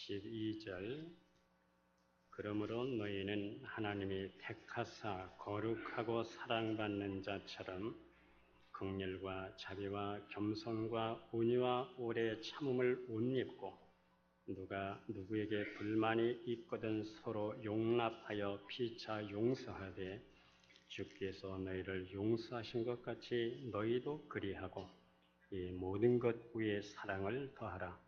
12절 그러므로 너희는 하나님이 택하사 거룩하고 사랑받는 자처럼 긍휼과 자비와 겸손과 온유와 오래 참음을 옷 입고 누가 누구에게 불만이 있거든 서로 용납하여 피차 용서하되 주께서 너희를 용서하신 것 같이 너희도 그리하고 이 모든 것 위에 사랑을 더하라.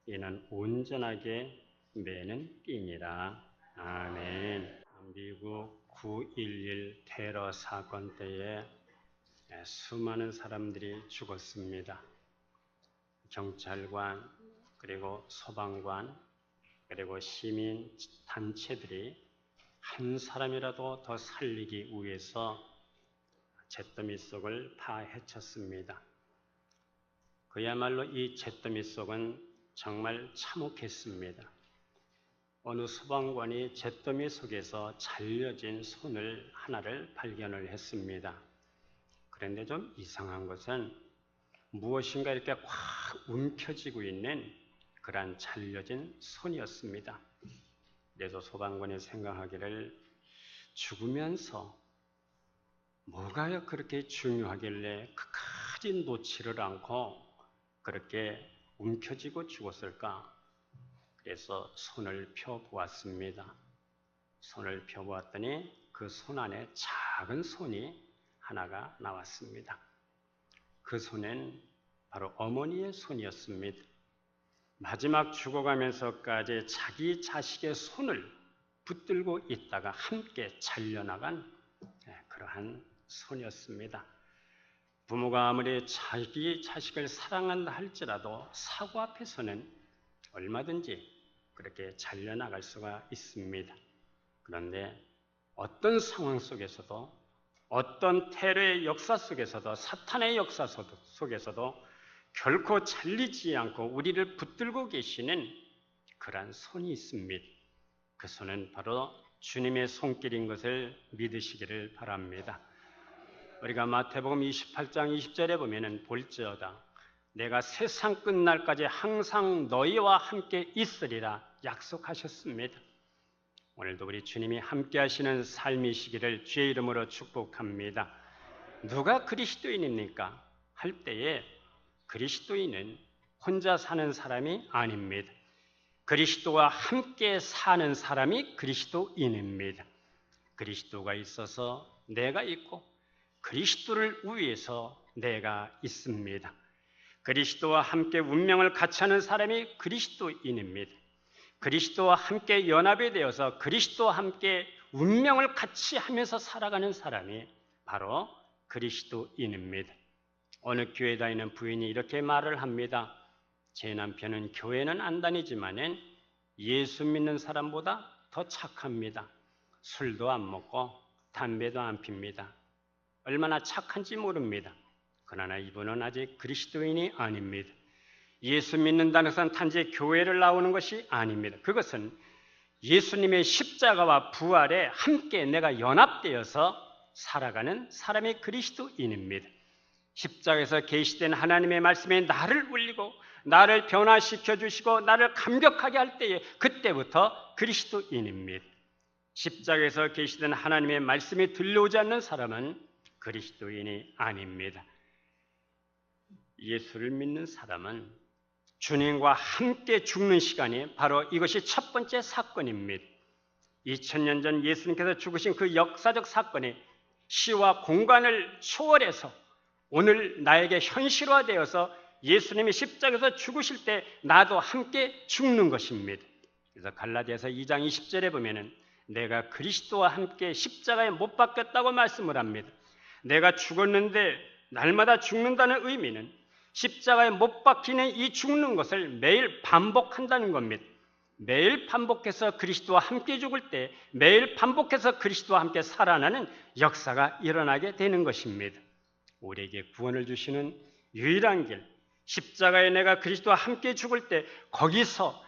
이는 온전하게 매는 띠니라. 아멘. 미국 9.11 테러 사건 때에 수많은 사람들이 죽었습니다. 경찰관, 그리고 소방관, 그리고 시민 단체들이 한 사람이라도 더 살리기 위해서 잿더미 속을 파헤쳤습니다. 그야말로 이 잿더미 속은 정말 참혹했습니다. 어느 소방관이 잿더미 속에서 잘려진 손을 하나를 발견을 했습니다. 그런데 좀 이상한 것은 무엇인가 이렇게 확 움켜쥐고 있는 그러한 잘려진 손이었습니다. 그래서 소방관이 생각하기를 죽으면서 뭐가 그렇게 중요하길래 끝까지 놓지를 않고 그렇게 움켜쥐고 죽었을까? 그래서 손을 펴보았습니다. 손을 펴보았더니 그 손 안에 작은 손이 하나가 나왔습니다. 그 손은 바로 어머니의 손이었습니다. 마지막 죽어가면서까지 자기 자식의 손을 붙들고 있다가 함께 잘려나간 그러한 손이었습니다. 부모가 아무리 자기 자식을 사랑한다 할지라도 사고 앞에서는 얼마든지 그렇게 잘려나갈 수가 있습니다. 그런데 어떤 상황 속에서도 어떤 테러의 역사 속에서도 사탄의 역사 속에서도 결코 잘리지 않고 우리를 붙들고 계시는 그러한 손이 있습니다. 그 손은 바로 주님의 손길인 것을 믿으시기를 바랍니다. 우리가 마태복음 28장 20절에 보면은 볼지어다 내가 세상 끝날까지 항상 너희와 함께 있으리라 약속하셨습니다. 오늘도 우리 주님이 함께 하시는 삶이시기를 주의 이름으로 축복합니다. 누가 그리스도인입니까? 할 때에 그리스도인은 혼자 사는 사람이 아닙니다. 그리스도와 함께 사는 사람이 그리스도인입니다. 그리스도가 있어서 내가 있고 그리스도를 위해서 내가 있습니다. 그리스도와 함께 운명을 같이 하는 사람이 그리스도인입니다. 그리스도와 함께 연합이 되어서 그리스도와 함께 운명을 같이 하면서 살아가는 사람이 바로 그리스도인입니다. 어느 교회 다니는 부인이 이렇게 말을 합니다. 제 남편은 교회는 안 다니지만은 예수 믿는 사람보다 더 착합니다. 술도 안 먹고 담배도 안 핍니다. 얼마나 착한지 모릅니다. 그러나 이분은 아직 그리스도인이 아닙니다. 예수 믿는다는 것은 단지 교회를 나오는 것이 아닙니다. 그것은 예수님의 십자가와 부활에 함께 내가 연합되어서 살아가는 사람이 그리스도인입니다. 십자가에서 계시된 하나님의 말씀이 나를 울리고 나를 변화시켜 주시고 나를 감격하게 할 때에 그때부터 그리스도인입니다. 십자가에서 계시된 하나님의 말씀이 들려오지 않는 사람은 그리스도인이 아닙니다. 예수를 믿는 사람은 주님과 함께 죽는 시간이 바로 이것이 첫 번째 사건입니다. 2000년 전 예수님께서 죽으신 그 역사적 사건이 시와 공간을 초월해서 오늘 나에게 현실화되어서 예수님이 십자가에서 죽으실 때 나도 함께 죽는 것입니다. 그래서 갈라디아서 2장 20절에 보면은 내가 그리스도와 함께 십자가에 못 박혔다고 말씀을 합니다. 내가 죽었는데 날마다 죽는다는 의미는 십자가에 못 박히는 이 죽는 것을 매일 반복한다는 겁니다. 매일 반복해서 그리스도와 함께 죽을 때 매일 반복해서 그리스도와 함께 살아나는 역사가 일어나게 되는 것입니다. 우리에게 구원을 주시는 유일한 길, 십자가에 내가 그리스도와 함께 죽을 때 거기서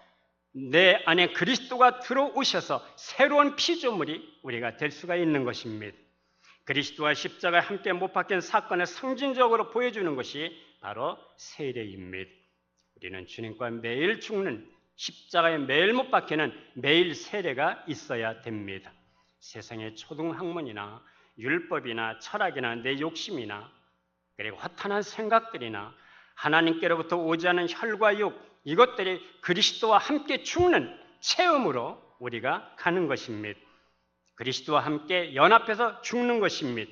내 안에 그리스도가 들어오셔서 새로운 피조물이 우리가 될 수가 있는 것입니다. 그리스도와 십자가에 함께 못 박힌 사건을 상징적으로 보여주는 것이 바로 세례입니다. 우리는 주님과 매일 죽는 십자가에 매일 못 박혀는 매일 세례가 있어야 됩니다. 세상의 초등학문이나 율법이나 철학이나 내 욕심이나 그리고 허탄한 생각들이나 하나님께로부터 오지 않은 혈과 육, 이것들이 그리스도와 함께 죽는 체험으로 우리가 가는 것입니다. 그리스도와 함께 연합해서 죽는 것입니다.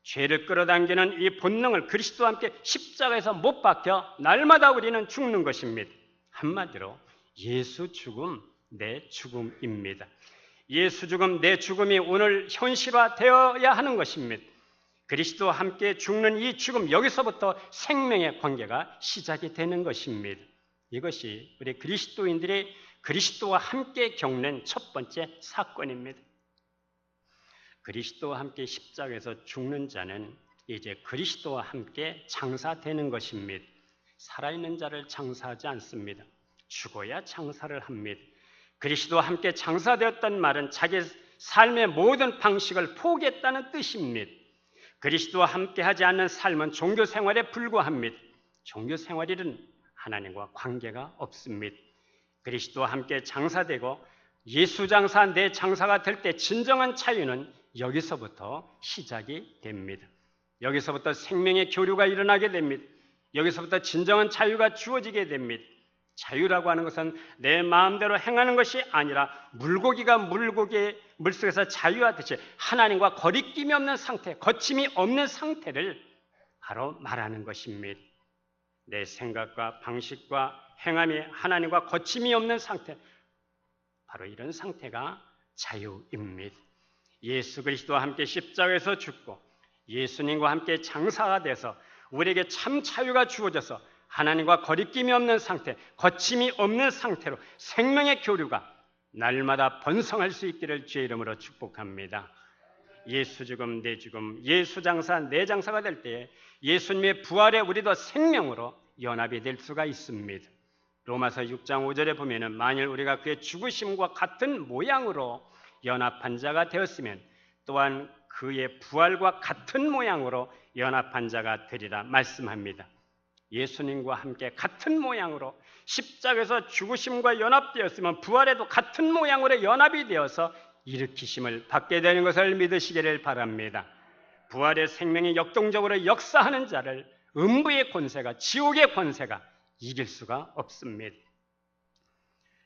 죄를 끌어당기는 이 본능을 그리스도와 함께 십자가에서 못 박혀 날마다 우리는 죽는 것입니다. 한마디로 예수 죽음, 내 죽음입니다. 예수 죽음, 내 죽음이 오늘 현실화되어야 하는 것입니다. 그리스도와 함께 죽는 이 죽음, 여기서부터 생명의 관계가 시작이 되는 것입니다. 이것이 우리 그리스도인들이 그리스도와 함께 겪는 첫 번째 사건입니다. 그리스도와 함께 십자가에서 죽는 자는 이제 그리스도와 함께 장사되는 것입니다. 살아있는 자를 장사하지 않습니다. 죽어야 장사를 합니다. 그리스도와 함께 장사되었던 말은 자기 삶의 모든 방식을 포기했다는 뜻입니다. 그리스도와 함께 하지 않는 삶은 종교 생활에 불과합니다. 종교 생활에는 하나님과 관계가 없습니다. 그리스도와 함께 장사되고 예수 장사, 내 장사가 될 때 진정한 자유는 여기서부터 시작이 됩니다. 여기서부터 생명의 교류가 일어나게 됩니다. 여기서부터 진정한 자유가 주어지게 됩니다. 자유라고 하는 것은 내 마음대로 행하는 것이 아니라 물고기가 물속에서 자유하듯이 하나님과 거리낌이 없는 상태, 거침이 없는 상태를 바로 말하는 것입니다. 내 생각과 방식과 행함이 하나님과 거침이 없는 상태, 바로 이런 상태가 자유입니다. 예수 그리스도와 함께 십자가에서 죽고 예수님과 함께 장사가 돼서 우리에게 참 자유가 주어져서 하나님과 거리낌이 없는 상태, 거침이 없는 상태로 생명의 교류가 날마다 번성할 수 있기를 주의 이름으로 축복합니다. 예수 죽음, 내 죽음, 예수 장사, 내 장사가 될 때에 예수님의 부활에 우리도 생명으로 연합이 될 수가 있습니다. 로마서 6장 5절에 보면은 만일 우리가 그의 죽으심과 같은 모양으로 연합한 자가 되었으면 또한 그의 부활과 같은 모양으로 연합한 자가 되리라 말씀합니다. 예수님과 함께 같은 모양으로 십자가에서 죽으심과 연합되었으면 부활에도 같은 모양으로 연합이 되어서 일으키심을 받게 되는 것을 믿으시기를 바랍니다. 부활의 생명이 역동적으로 역사하는 자를 음부의 권세가, 지옥의 권세가 이길 수가 없습니다.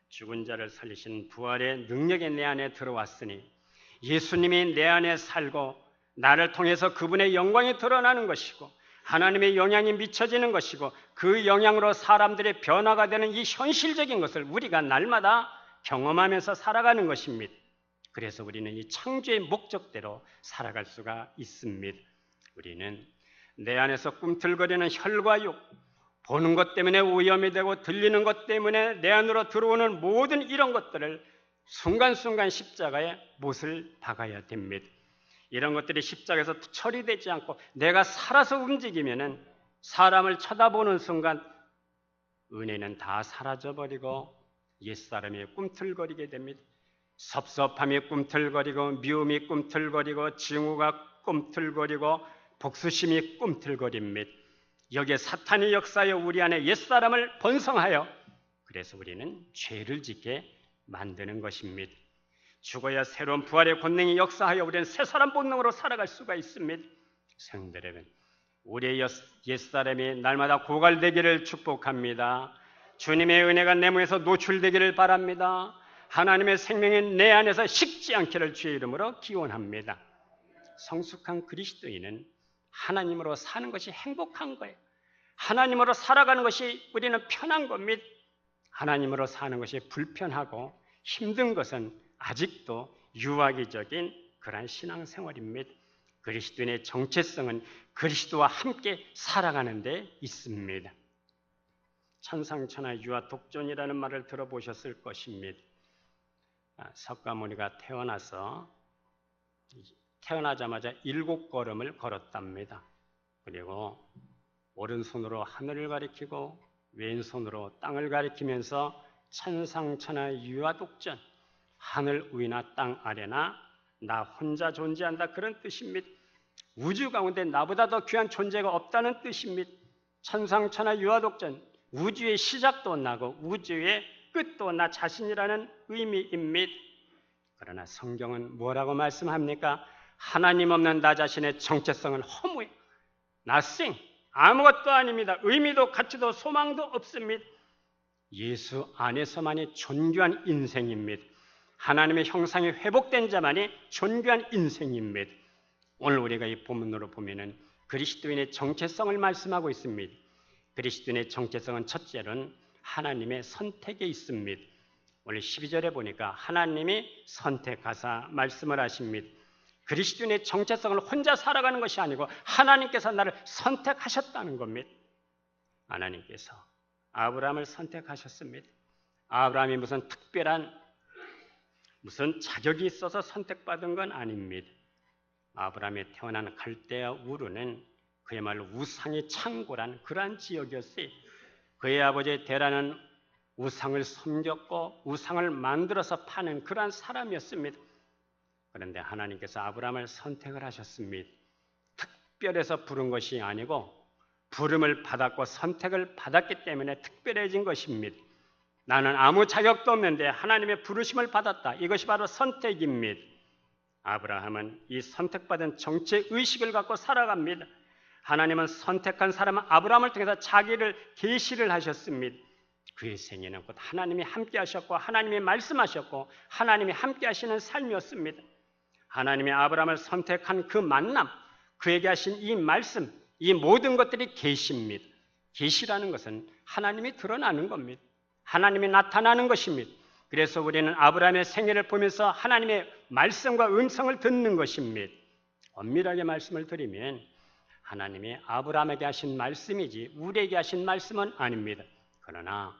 죽은 자를 살리신 부활의 능력이 내 안에 들어왔으니 예수님이 내 안에 살고 나를 통해서 그분의 영광이 드러나는 것이고 하나님의 영향이 미쳐지는 것이고 그 영향으로 사람들의 변화가 되는 이 현실적인 것을 우리가 날마다 경험하면서 살아가는 것입니다. 그래서 우리는 이 창조의 목적대로 살아갈 수가 있습니다. 우리는 내 안에서 꿈틀거리는 혈과 육, 보는 것 때문에 오염이 되고 들리는 것 때문에 내 안으로 들어오는 모든 이런 것들을 순간순간 십자가에 못을 박아야 됩니다. 이런 것들이 십자가에서 처리되지 않고 내가 살아서 움직이면은 사람을 쳐다보는 순간 은혜는 다 사라져버리고 옛사람이 꿈틀거리게 됩니다. 섭섭함이 꿈틀거리고 미움이 꿈틀거리고 증오가 꿈틀거리고 복수심이 꿈틀거립니다. 여기에 사탄이 역사하여 우리 안에 옛사람을 번성하여 그래서 우리는 죄를 짓게 만드는 것입니다. 죽어야 새로운 부활의 권능이 역사하여 우리는 새 사람 본능으로 살아갈 수가 있습니다. 성도 여러분, 우리의 옛사람이 날마다 고갈되기를 축복합니다. 주님의 은혜가 내 몸에서 노출되기를 바랍니다. 하나님의 생명이 내 안에서 식지 않기를 주의 이름으로 기원합니다. 성숙한 그리스도인은 하나님으로 사는 것이 행복한 거예요. 하나님으로 살아가는 것이 우리는 편한 겁니다. 하나님으로 사는 것이 불편하고 힘든 것은 아직도 유아기적인 그런 신앙생활입니다. 그리스도인의 정체성은 그리스도와 함께 살아가는 데 있습니다. 천상천하 유아독존이라는 말을 들어보셨을 것입니다. 석가모니가 태어나자마자 7걸음을 걸었답니다. 그리고 오른손으로 하늘을 가리키고 왼손으로 땅을 가리키면서 천상천하 유아독존, 하늘 위나 땅 아래나 나 혼자 존재한다, 그런 뜻입니다. 우주 가운데 나보다 더 귀한 존재가 없다는 뜻입니다. 천상천하 유아독존, 우주의 시작도 나고 우주의 끝도 나 자신이라는 의미입니다. 그러나 성경은 뭐라고 말씀합니까? 하나님 없는 나 자신의 정체성은 허무해. nothing. 아무것도 아닙니다. 의미도 가치도 소망도 없습니다. 예수 안에서만이 존귀한 인생입니다. 하나님의 형상이 회복된 자만이 존귀한 인생입니다. 오늘 우리가 이 본문으로 보면은 그리스도인의 정체성을 말씀하고 있습니다. 그리스도인의 정체성은 첫째로는 하나님의 선택에 있습니다. 오늘 12절에 보니까 하나님이 선택하사 말씀을 하십니다. 그리스도인의 정체성을 혼자 살아가는 것이 아니고 하나님께서 나를 선택하셨다는 겁니다. 하나님께서 아브라함을 선택하셨습니다. 아브라함이 무슨 특별한 무슨 자격이 있어서 선택받은 건 아닙니다. 아브라함이 태어난 갈대아 우르는 그야말로 우상의 창고란 그러한 지역이었어요. 그의 아버지 데라는 우상을 섬겼고 우상을 만들어서 파는 그러한 사람이었습니다. 그런데 하나님께서 아브라함을 선택을 하셨습니다. 특별해서 부른 것이 아니고 부름을 받았고 선택을 받았기 때문에 특별해진 것입니다. 나는 아무 자격도 없는데 하나님의 부르심을 받았다. 이것이 바로 선택입니다. 아브라함은 이 선택받은 정체의식을 갖고 살아갑니다. 하나님은 선택한 사람 아브라함을 통해서 자기를 계시를 하셨습니다. 그의 생애는 곧 하나님이 함께 하셨고 하나님이 말씀하셨고 하나님이 함께 하시는 삶이었습니다. 하나님이 아브라함을 선택한 그 만남, 그에게 하신 이 말씀, 이 모든 것들이 계시입니다. 계시라는 것은 하나님이 드러나는 겁니다. 하나님이 나타나는 것입니다. 그래서 우리는 아브라함의 생애를 보면서 하나님의 말씀과 음성을 듣는 것입니다. 엄밀하게 말씀을 드리면 하나님이 아브라함에게 하신 말씀이지 우리에게 하신 말씀은 아닙니다. 그러나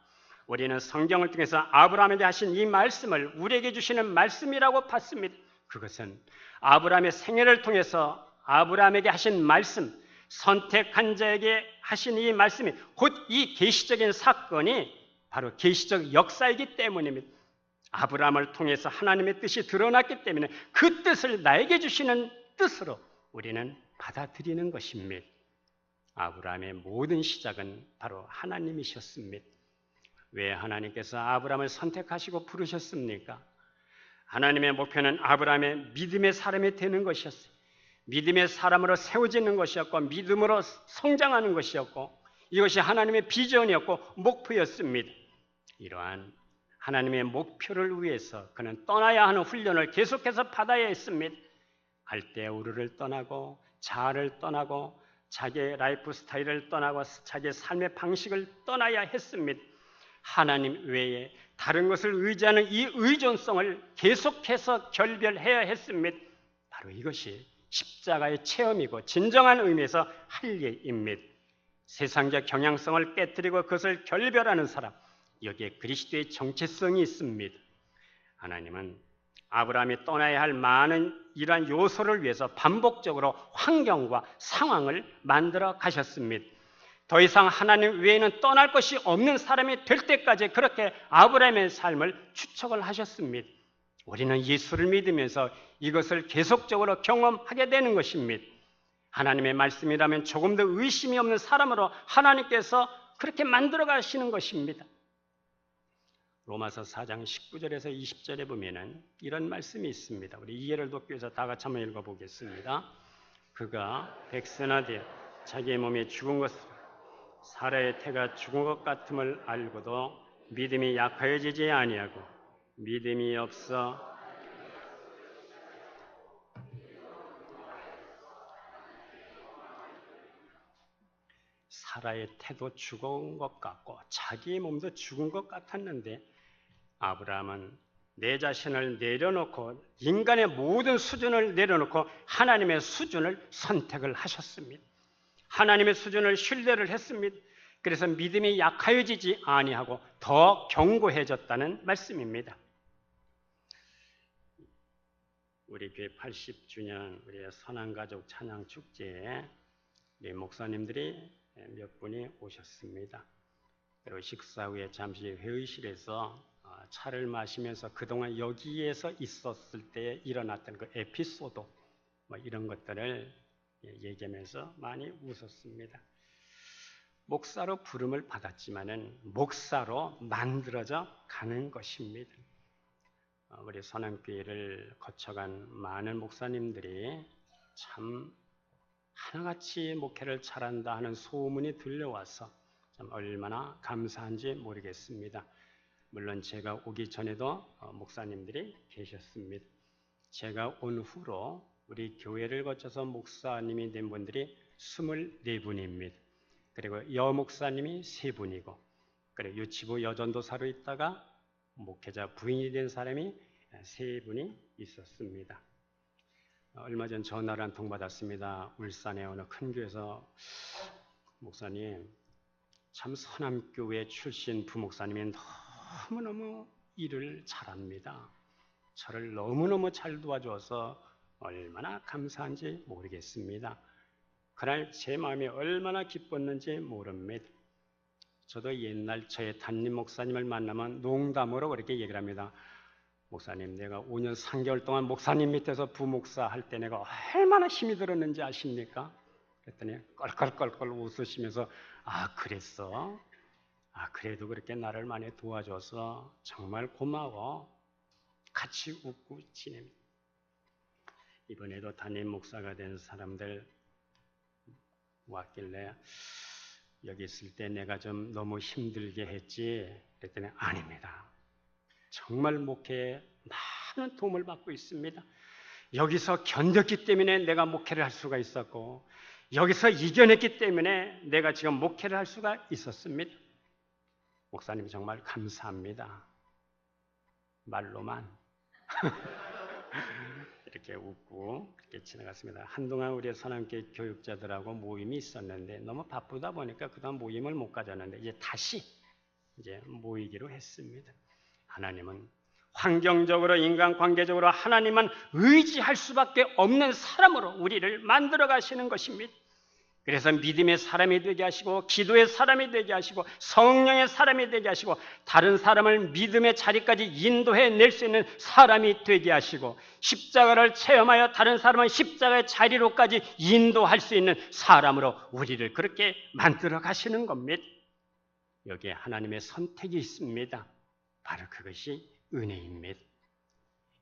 우리는 성경을 통해서 아브라함에게 하신 이 말씀을 우리에게 주시는 말씀이라고 봤습니다. 그것은 아브라함의 생애를 통해서 아브라함에게 하신 말씀, 선택한 자에게 하신 이 말씀이 곧 이 계시적인 사건이 바로 계시적 역사이기 때문입니다. 아브라함을 통해서 하나님의 뜻이 드러났기 때문에 그 뜻을 나에게 주시는 뜻으로 우리는 받아들이는 것입니다. 아브라함의 모든 시작은 바로 하나님이셨습니다. 왜 하나님께서 아브라함을 선택하시고 부르셨습니까? 하나님의 목표는 아브라함의 믿음의 사람이 되는 것이었어요. 믿음의 사람으로 세워지는 것이었고 믿음으로 성장하는 것이었고 이것이 하나님의 비전이었고 목표였습니다. 이러한 하나님의 목표를 위해서 그는 떠나야 하는 훈련을 계속해서 받아야 했습니다. 갈대아 우르를 떠나고 자아를 떠나고 자기의 라이프 스타일을 떠나고 자기의 삶의 방식을 떠나야 했습니다. 하나님 외에 다른 것을 의지하는 이 의존성을 계속해서 결별해야 했습니다. 바로 이것이 십자가의 체험이고 진정한 의미에서 할 일입니다. 세상적 경향성을 깨뜨리고 그것을 결별하는 사람, 여기에 그리스도의 정체성이 있습니다. 하나님은 아브라함이 떠나야 할 많은 이러한 요소를 위해서 반복적으로 환경과 상황을 만들어 가셨습니다. 더 이상 하나님 외에는 떠날 것이 없는 사람이 될 때까지 그렇게 아브라함의 삶을 추척을 하셨습니다. 우리는 예수를 믿으면서 이것을 계속적으로 경험하게 되는 것입니다. 하나님의 말씀이라면 조금 더 의심이 없는 사람으로 하나님께서 그렇게 만들어 가시는 것입니다. 로마서 4장 19절에서 20절에 보면은 이런 말씀이 있습니다. 우리 이해를 돕기 위해서 다 같이 한번 읽어보겠습니다. 그가 백선하되 자기의 몸이 죽은 것을 사라의 태가 죽은 것 같음을 알고도 믿음이 약하여지지 아니하고 믿음이 없어 사라의 태도 죽은 것 같고 자기의 몸도 죽은 것 같았는데 아브라함은 내 자신을 내려놓고 인간의 모든 수준을 내려놓고 하나님의 수준을 선택을 하셨습니다. 하나님의 수준을 신뢰를 했습니다. 그래서 믿음이 약하여지지 아니하고 더 견고해졌다는 말씀입니다. 우리 교회 80주년 우리의 선한가족 찬양축제에 우리 목사님들이 몇 분이 오셨습니다. 그리고 식사 후에 잠시 회의실에서 차를 마시면서 그동안 여기에서 있었을 때 일어났던 그 에피소드 이런 것들을 얘기하면서 많이 웃었습니다. 목사로 부름을 받았지만은 목사로 만들어져 가는 것입니다. 우리 선한교회를 거쳐간 많은 목사님들이 참 하나같이 목회를 잘한다 하는 소문이 들려와서 참 얼마나 감사한지 모르겠습니다. 물론 제가 오기 전에도 목사님들이 계셨습니다. 제가 온 후로 우리 교회를 거쳐서 목사님이 된 분들이 24분입니다. 그리고 여목사님이 3분이고, 그리고 유치부 여전도사로 있다가 목회자 부인이 된 사람이 3분이 있었습니다. 얼마 전 전화를 한 통 받았습니다. 울산의 어느 큰 교회에서 목사님, 참 선함교회 출신 부목사님이 너무너무 일을 잘합니다. 저를 너무너무 잘 도와줘서 얼마나 감사한지 모르겠습니다. 그날 제 마음이 얼마나 기뻤는지 모릅니다. 저도 옛날 저의 담임 목사님을 만나면 농담으로 그렇게 얘기를 합니다. 목사님, 내가 5년 3개월 동안 목사님 밑에서 부목사 할 때 내가 얼마나 힘이 들었는지 아십니까? 그랬더니 껄껄껄껄 웃으시면서 아, 그랬어? 아, 그래도 그렇게 나를 많이 도와줘서 정말 고마워. 같이 웃고 지냅니다. 이번에도 담임 목사가 된 사람들 왔길래 여기 있을 때 내가 좀 너무 힘들게 했지? 그랬더니 아닙니다. 정말 목회에 많은 도움을 받고 있습니다. 여기서 견뎠기 때문에 내가 목회를 할 수가 있었고, 여기서 이겨냈기 때문에 내가 지금 목회를 할 수가 있었습니다. 목사님 정말 감사합니다. 말로만 이렇게 웃고 그렇게 지나갔습니다. 한동안 우리 선함교회 교육자들하고 모임이 있었는데 너무 바쁘다 보니까 그동안 모임을 못 가졌는데 이제 다시 모이기로 했습니다. 하나님은 환경적으로 인간관계적으로 하나님만 의지할 수밖에 없는 사람으로 우리를 만들어 가시는 것입니다. 그래서 믿음의 사람이 되게 하시고 기도의 사람이 되게 하시고 성령의 사람이 되게 하시고 다른 사람을 믿음의 자리까지 인도해 낼 수 있는 사람이 되게 하시고 십자가를 체험하여 다른 사람을 십자가의 자리로까지 인도할 수 있는 사람으로 우리를 그렇게 만들어 가시는 겁니다. 여기에 하나님의 선택이 있습니다. 바로 그것이 은혜입니다.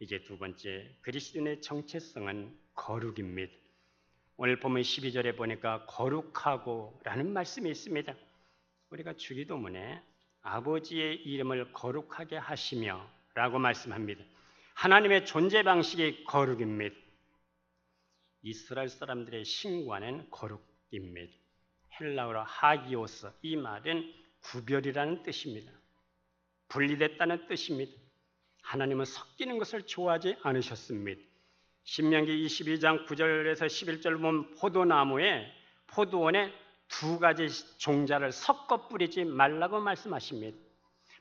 이제 두 번째, 그리스도인의 정체성은 거룩입니다. 오늘 보면 12절에 보니까 거룩하고 라는 말씀이 있습니다. 우리가 주기도문에 아버지의 이름을 거룩하게 하시며 라고 말씀합니다. 하나님의 존재 방식이 거룩입니다. 이스라엘 사람들의 신과는 거룩입니다. 헬라어로 하기오스, 이 말은 구별이라는 뜻입니다. 분리됐다는 뜻입니다. 하나님은 섞이는 것을 좋아하지 않으셨습니다. 신명기 22장 9절에서 11절 보면 포도원에 두 가지 종자를 섞어 뿌리지 말라고 말씀하십니다.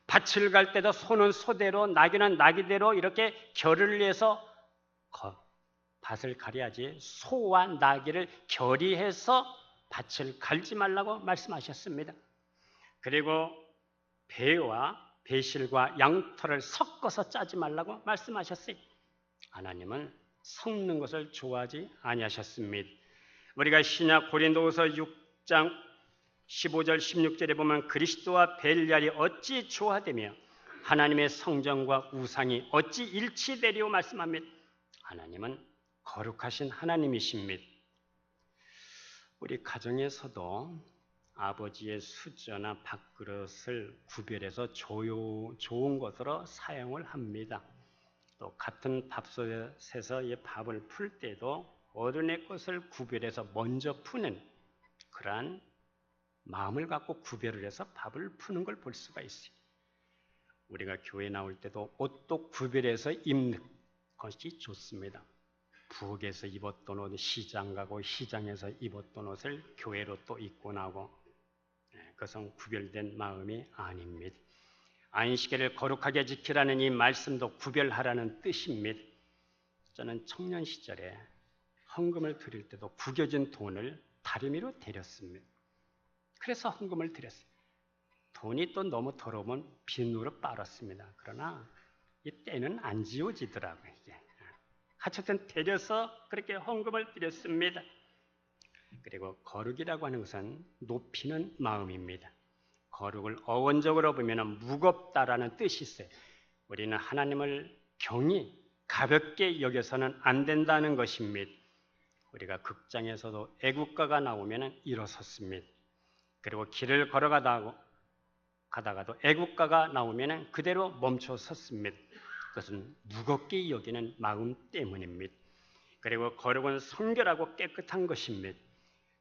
밭을 갈 때도 소는 소대로 나귀는 나귀대로 이렇게 결을 내서 밭을 갈아야지 소와 나귀를 결의해서 밭을 갈지 말라고 말씀하셨습니다. 그리고 배와 배실과 양털을 섞어서 짜지 말라고 말씀하셨어요. 하나님은 섞는 것을 좋아하지 아니하셨습니다. 우리가 신약 고린도후서 6장 15절 16절에 보면 그리스도와 벨리알이 어찌 조화되며 하나님의 성전과 우상이 어찌 일치되리오 말씀합니다. 하나님은 거룩하신 하나님이십니다. 우리 가정에서도 아버지의 수저나 밥그릇을 구별해서 좋은 것으로 사용을 합니다. 또 같은 밥솥에서 이 밥을 풀 때도 어른의 것을 구별해서 먼저 푸는 그러한 마음을 갖고 구별을 해서 밥을 푸는 걸 볼 수가 있어요. 우리가 교회 나올 때도 옷도 구별해서 입는 것이 좋습니다. 부엌에서 입었던 옷 시장 가고 시장에서 입었던 옷을 교회로 또 입고 나고, 그것은 구별된 마음이 아닙니다. 안식일을 거룩하게 지키라는 이 말씀도 구별하라는 뜻입니다. 저는 청년 시절에 헌금을 드릴 때도 구겨진 돈을 다리미로 데렸습니다. 그래서 헌금을 드렸어요. 돈이 또 너무 더러우면 비누로 빨았습니다. 그러나 이 때는 안 지워지더라고요. 이게. 하여튼 데려서 그렇게 헌금을 드렸습니다. 그리고 거룩이라고 하는 것은 높이는 마음입니다. 거룩을 어원적으로 보면 무겁다라는 뜻이 있어요. 우리는 하나님을 경히 가볍게 여겨서는 안 된다는 것입니다. 우리가 극장에서도 애국가가 나오면 일어섰습니다. 그리고 길을 걸어가다가도 애국가가 나오면 그대로 멈춰 섰습니다. 그것은 무겁게 여기는 마음 때문입니다. 그리고 거룩은 성결하고 깨끗한 것입니다.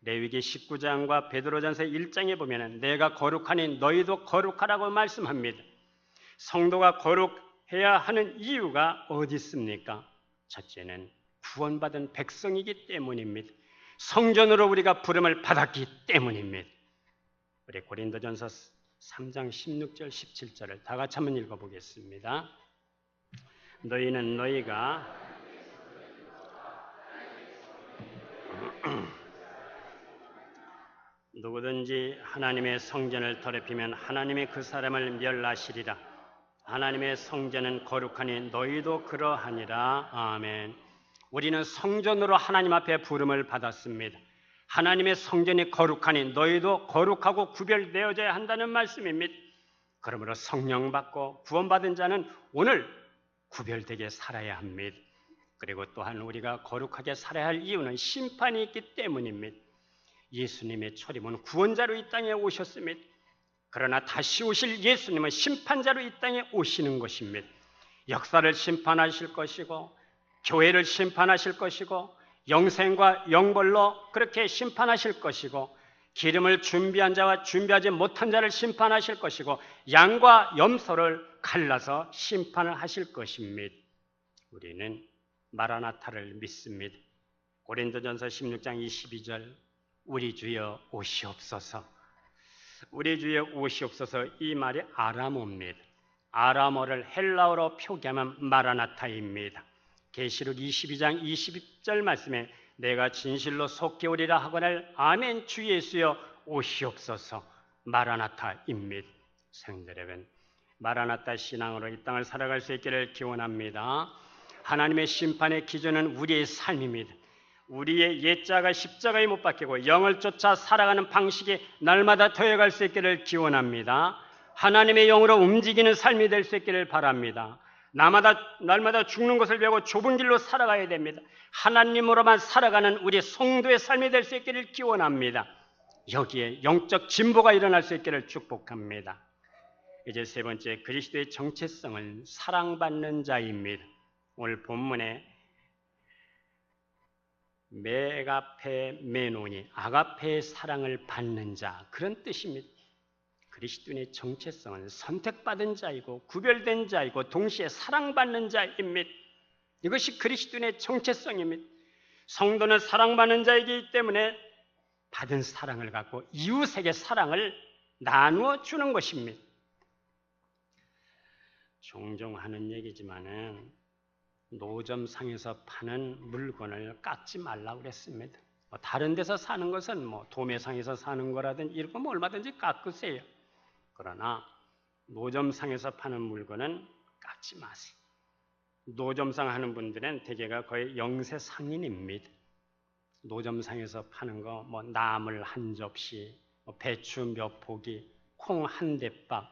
레위기 19장과 베드로전서 1장에 보면 내가 거룩하니 너희도 거룩하라고 말씀합니다. 성도가 거룩해야 하는 이유가 어디 있습니까? 첫째는 구원받은 백성이기 때문입니다. 성전으로 우리가 부름을 받았기 때문입니다. 우리 고린도전서 3장 16절 17절을 다 같이 한번 읽어보겠습니다. 너희는 너희가 누구든지 하나님의 성전을 더럽히면 하나님이 그 사람을 멸하시리라. 하나님의 성전은 거룩하니 너희도 그러하니라. 아멘. 우리는 성전으로 하나님 앞에 부름을 받았습니다. 하나님의 성전이 거룩하니 너희도 거룩하고 구별되어져야 한다는 말씀입니다. 그러므로 성령 받고 구원받은 자는 오늘 구별되게 살아야 합니다. 그리고 또한 우리가 거룩하게 살아야 할 이유는 심판이 있기 때문입니다. 예수님의 초림은 구원자로 이 땅에 오셨습니다. 그러나 다시 오실 예수님은 심판자로 이 땅에 오시는 것입니다. 역사를 심판하실 것이고 교회를 심판하실 것이고 영생과 영벌로 그렇게 심판하실 것이고 기름을 준비한 자와 준비하지 못한 자를 심판하실 것이고 양과 염소를 갈라서 심판을 하실 것입니다. 우리는 마라나타를 믿습니다. 고린도전서 16장 22절 우리 주여 오시옵소서. 우리 주여 오시옵소서. 이 말이 아람어입니다. 아람어를 헬라어로 표기하면 마라나타입니다. 계시록 22장 20절 말씀에 내가 진실로 속히 오리라 하거늘 아멘 주 예수여 오시옵소서. 마라나타입니다. 성도 여러분, 마라나타 신앙으로 이 땅을 살아갈 수 있기를 기원합니다. 하나님의 심판의 기준은 우리의 삶입니다. 우리의 옛자가 십자가에 못 박히고 영을 쫓아 살아가는 방식이 날마다 더해갈 수 있기를 기원합니다. 하나님의 영으로 움직이는 삶이 될 수 있기를 바랍니다. 날마다 죽는 것을 배우고 좁은 길로 살아가야 됩니다. 하나님으로만 살아가는 우리 성도의 삶이 될 수 있기를 기원합니다. 여기에 영적 진보가 일어날 수 있기를 축복합니다. 이제 세 번째, 그리스도의 정체성은 사랑받는 자입니다. 오늘 본문에 메가페 메노니, 아가페의 사랑을 받는 자, 그런 뜻입니다. 그리스도인의 정체성은 선택받은 자이고 구별된 자이고 동시에 사랑받는 자입니다. 이것이 그리스도인의 정체성입니다. 성도는 사랑받는 자이기 때문에 받은 사랑을 갖고 이웃에게 사랑을 나누어 주는 것입니다. 종종 하는 얘기지만은 노점상에서 파는 물건을 깎지 말라고 그랬습니다. 다른 데서 사는 것은 도매상에서 사는 거라든지 이런 거 얼마든지 깎으세요. 그러나 노점상에서 파는 물건은 깎지 마세요. 노점상 하는 분들은 대개가 거의 영세 상인입니다. 노점상에서 파는 거 나물 한 접시, 배추 몇 포기, 콩 한 대박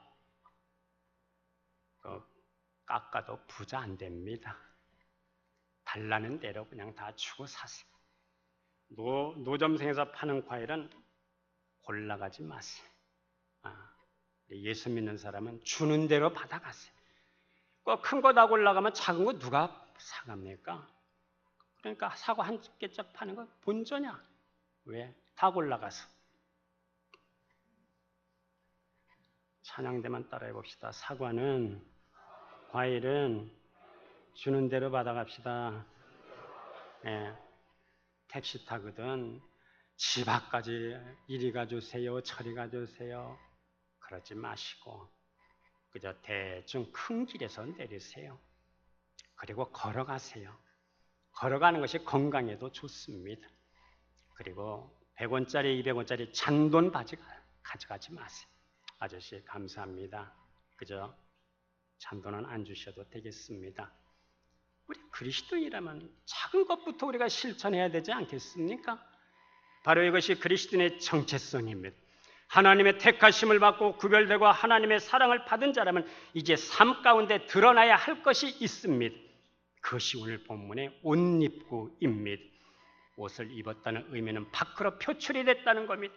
깎아도 부자 안 됩니다. 달라는 대로 그냥 다 주고 사세요. 노점상에서 파는 과일은 골라가지 마세요. 예수 믿는 사람은 주는 대로 받아가세요. 꼭 큰 거 다 골라가면 작은 거 누가 사갑니까? 그러니까 사과 한 개짝 파는 거 본전이야. 왜? 다 골라가서. 찬양대만 따라해 봅시다. 사과는, 과일은 주는 대로 받아갑시다. 예, 택시 타거든 집 앞까지 이리 가주세요, 저리 가주세요. 그러지 마시고 그저 대충 큰 길에서 내리세요. 그리고 걸어가세요. 걸어가는 것이 건강에도 좋습니다. 그리고 100원짜리, 200원짜리 잔돈 바지 가져가지 마세요. 아저씨 감사합니다. 그저 잔돈은 안 주셔도 되겠습니다. 우리 그리스도인이라면 작은 것부터 우리가 실천해야 되지 않겠습니까? 바로 이것이 그리스도인의 정체성입니다. 하나님의 택하심을 받고 구별되고 하나님의 사랑을 받은 자라면 이제 삶 가운데 드러나야 할 것이 있습니다. 그것이 오늘 본문의 옷 입고입니다. 옷을 입었다는 의미는 밖으로 표출이 됐다는 겁니다.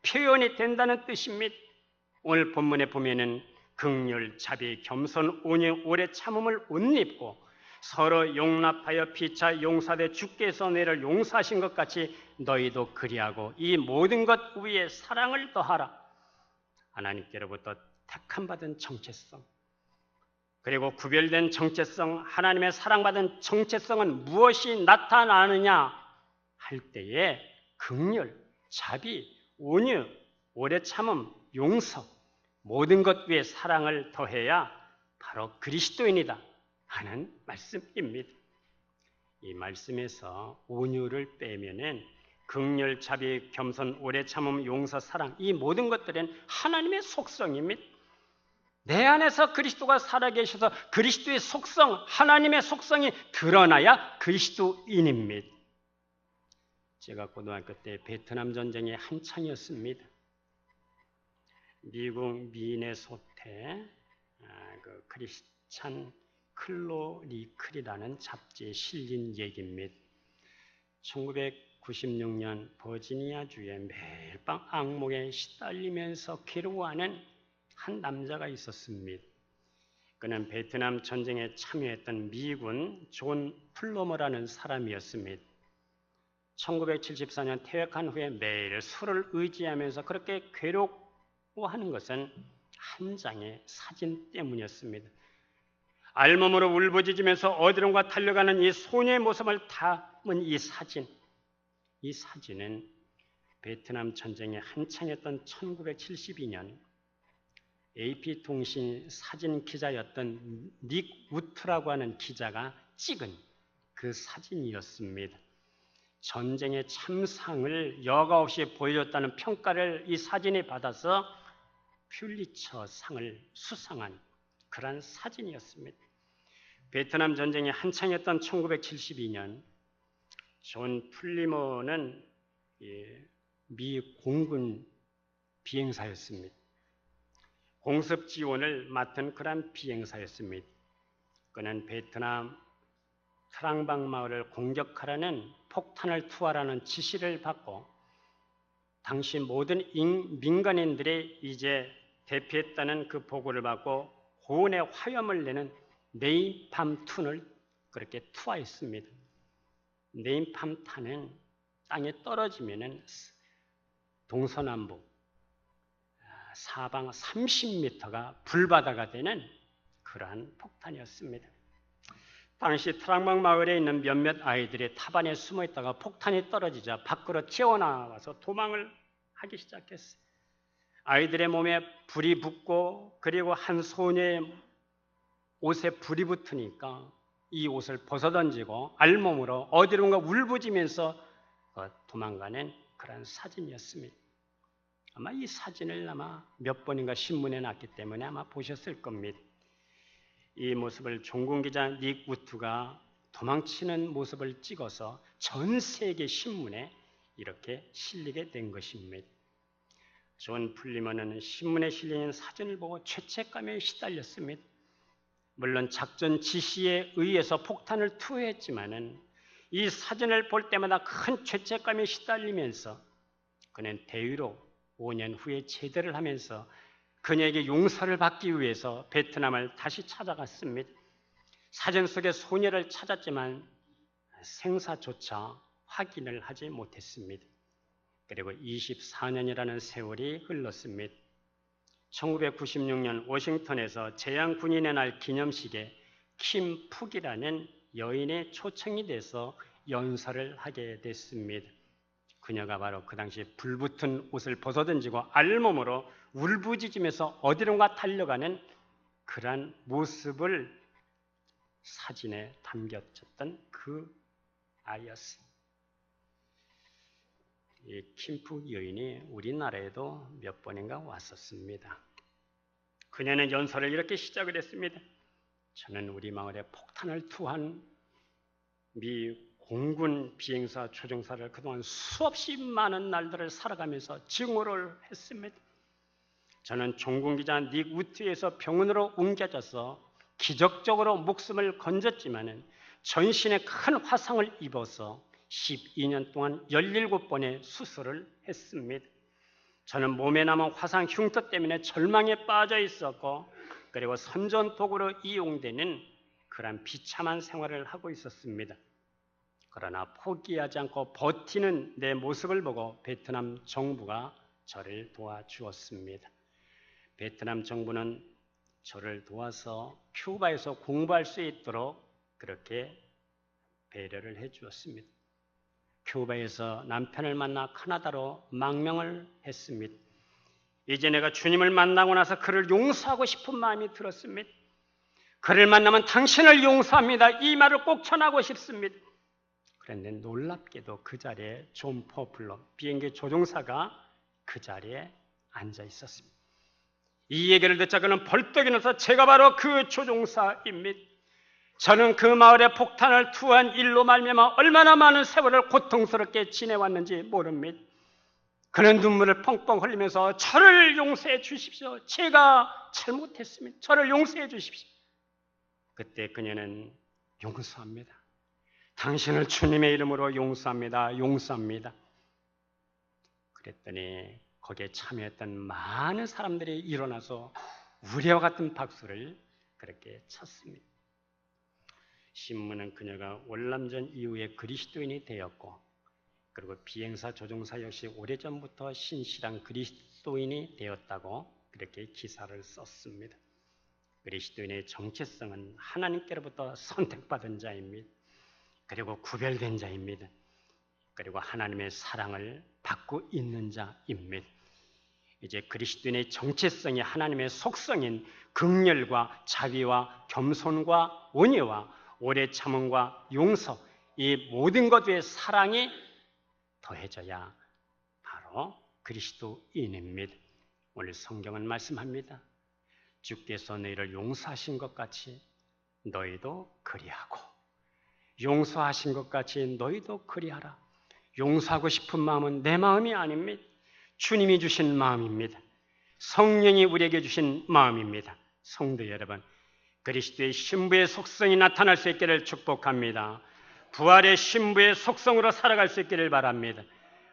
표현이 된다는 뜻입니다. 오늘 본문에 보면은 긍휼, 자비, 겸손, 온유, 오래 참음을 옷 입고 서로 용납하여 피차 용사되 주께서 너희를 용서하신 것 같이 너희도 그리하고 이 모든 것 위에 사랑을 더하라. 하나님께로부터 택함받은 정체성, 그리고 구별된 정체성, 하나님의 사랑받은 정체성은 무엇이 나타나느냐 할 때에 긍휼, 자비, 온유, 오래 참음, 용서, 모든 것 위에 사랑을 더해야 바로 그리스도인이다 하는 말씀입니다. 이 말씀에서 온유를 빼면은 긍휼, 자비, 겸손, 오래 참음, 용서, 사랑, 이 모든 것들은 하나님의 속성입니다. 내 안에서 그리스도가 살아계셔서 그리스도의 속성, 하나님의 속성이 드러나야 그리스도인입니다. 제가 고등학교 때 베트남 전쟁의 한창이었습니다. 미국 미네소테 그 크리스찬 클로니클이라는 잡지에 실린 얘기입니다. 1996년 버지니아주에 매일 밤 악몽에 시달리면서 괴로워하는 한 남자가 있었습니다. 그는 베트남 전쟁에 참여했던 미군 존 플로머라는 사람이었습니다. 1974년 퇴역한 후에 매일 술을 의지하면서 그렇게 괴로워하는 것은 한 장의 사진 때문이었습니다. 알몸으로 울부짖으면서 어디론가 달려가는 이 소녀의 모습을 담은 이 사진은 베트남 전쟁에 한창이었던 1972년 AP통신 사진 기자였던 닉 우트라고 하는 기자가 찍은 그 사진이었습니다. 전쟁의 참상을 여과 없이 보여줬다는 평가를 이 사진이 받아서 퓰리처 상을 수상한 그런 사진이었습니다. 베트남 전쟁이 한창이었던 1972년 존 플리머는 미 공군 비행사였습니다. 공습 지원을 맡은 그런 비행사였습니다. 그는 베트남 트랑방 마을을 공격하라는 폭탄을 투하라는 지시를 받고 당시 모든 민간인들이 이제 대피했다는 그 보고를 받고 고온의 화염을 내는 네임팜2를 그렇게 투하했습니다. 네임팜탄은 땅에 떨어지면은 동서남북 사방 30m가 불바다가 되는 그러한 폭탄이었습니다. 당시 트랑방 마을에 있는 몇몇 아이들이 타반에 숨어 있다가 폭탄이 떨어지자 밖으로 튀어나와서 도망을 하기 시작했어요. 아이들의 몸에 불이 붙고 그리고 한 소녀의 옷에 불이 붙으니까 이 옷을 벗어던지고 알몸으로 어디론가 울부짖으면서 도망가는 그런 사진이었습니다. 아마 이 사진을 몇 번인가 신문에 났기 때문에 아마 보셨을 겁니다. 이 모습을 종군기자 닉 우트가 도망치는 모습을 찍어서 전 세계 신문에 이렇게 실리게 된 것입니다. 존 플리머는 신문에 실린 사진을 보고 죄책감에 시달렸습니다. 물론 작전 지시에 의해서 폭탄을 투하했지만은 이 사진을 볼 때마다 큰 죄책감에 시달리면서 그는 대위로 5년 후에 제대를 하면서 그녀에게 용서를 받기 위해서 베트남을 다시 찾아갔습니다. 사진 속의 소녀를 찾았지만 생사조차 확인을 하지 못했습니다. 그리고 24년이라는 세월이 흘렀습니다. 1996년 워싱턴에서 재향군인의 날 기념식에 킴 푹이라는 여인의 초청이 돼서 연설을 하게 됐습니다. 그녀가 바로 그 당시 불붙은 옷을 벗어던지고 알몸으로 울부짖으면서 어디론가 달려가는 그러한 모습을 사진에 담겼던 그 아이였습니다. 이 킴푹 여인이 우리나라에도 몇 번인가 왔었습니다. 그녀는 연설을 이렇게 시작을 했습니다. 저는 우리 마을에 폭탄을 투한 미 공군 비행사 조종사를 그동안 수없이 많은 날들을 살아가면서 증오를 했습니다. 저는 종군기자 닉 우트에서 병원으로 옮겨져서 기적적으로 목숨을 건졌지만 전신에 큰 화상을 입어서 12년 동안 17번의 수술을 했습니다. 저는 몸에 남은 화상 흉터 때문에 절망에 빠져 있었고, 그리고 선전도구로 이용되는 그런 비참한 생활을 하고 있었습니다. 그러나 포기하지 않고 버티는 내 모습을 보고 베트남 정부가 저를 도와주었습니다. 베트남 정부는 저를 도와서 큐바에서 공부할 수 있도록 그렇게 배려를 해 주었습니다. 큐바에서 남편을 만나 카나다로 망명을 했습니다. 이제 내가 주님을 만나고 나서 그를 용서하고 싶은 마음이 들었습니다. 그를 만나면 당신을 용서합니다. 이 말을 꼭 전하고 싶습니다. 그런데 놀랍게도 그 자리에 존 퍼플러 비행기 조종사가 그 자리에 앉아 있었습니다. 이 얘기를 듣자 그는 벌떡 일어나서 제가 바로 그 조종사입니다. 저는 그 마을에 폭탄을 투한 일로 말미암아 얼마나 많은 세월을 고통스럽게 지내왔는지 모릅니다. 그는 눈물을 펑펑 흘리면서 저를 용서해 주십시오. 제가 잘못했습니다. 저를 용서해 주십시오. 그때 그녀는 용서합니다. 당신을 주님의 이름으로 용서합니다. 용서합니다. 그랬더니 거기에 참여했던 많은 사람들이 일어나서 우리와 같은 박수를 그렇게 쳤습니다. 신문은 그녀가 월남전 이후에 그리스도인이 되었고, 그리고 비행사 조종사 역시 오래전부터 신실한 그리스도인이 되었다고 그렇게 기사를 썼습니다. 그리스도인의 정체성은 하나님께로부터 선택받은 자입니다. 그리고 구별된 자입니다. 그리고 하나님의 사랑을 받고 있는 자입니다. 이제 그리스도인의 정체성이 하나님의 속성인 긍휼과 자비와 겸손과 온유와 오래 참음과 용서, 이 모든 것 위에 사랑이 더해져야 바로 그리스도인입니다. 오늘 성경은 말씀합니다. 주께서 너희를 용서하신 것 같이 너희도 그리하고, 용서하신 것 같이 너희도 그리하라. 용서하고 싶은 마음은 내 마음이 아닙니다. 주님이 주신 마음입니다. 성령이 우리에게 주신 마음입니다. 성도 여러분, 그리스도의 신부의 속성이 나타날 수 있기를 축복합니다. 부활의 신부의 속성으로 살아갈 수 있기를 바랍니다.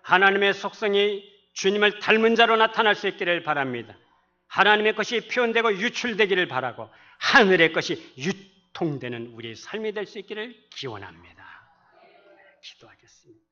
하나님의 속성이 주님을 닮은 자로 나타날 수 있기를 바랍니다. 하나님의 것이 표현되고 유출되기를 바라고, 하늘의 것이 유통되는 우리의 삶이 될 수 있기를 기원합니다. 기도하겠습니다.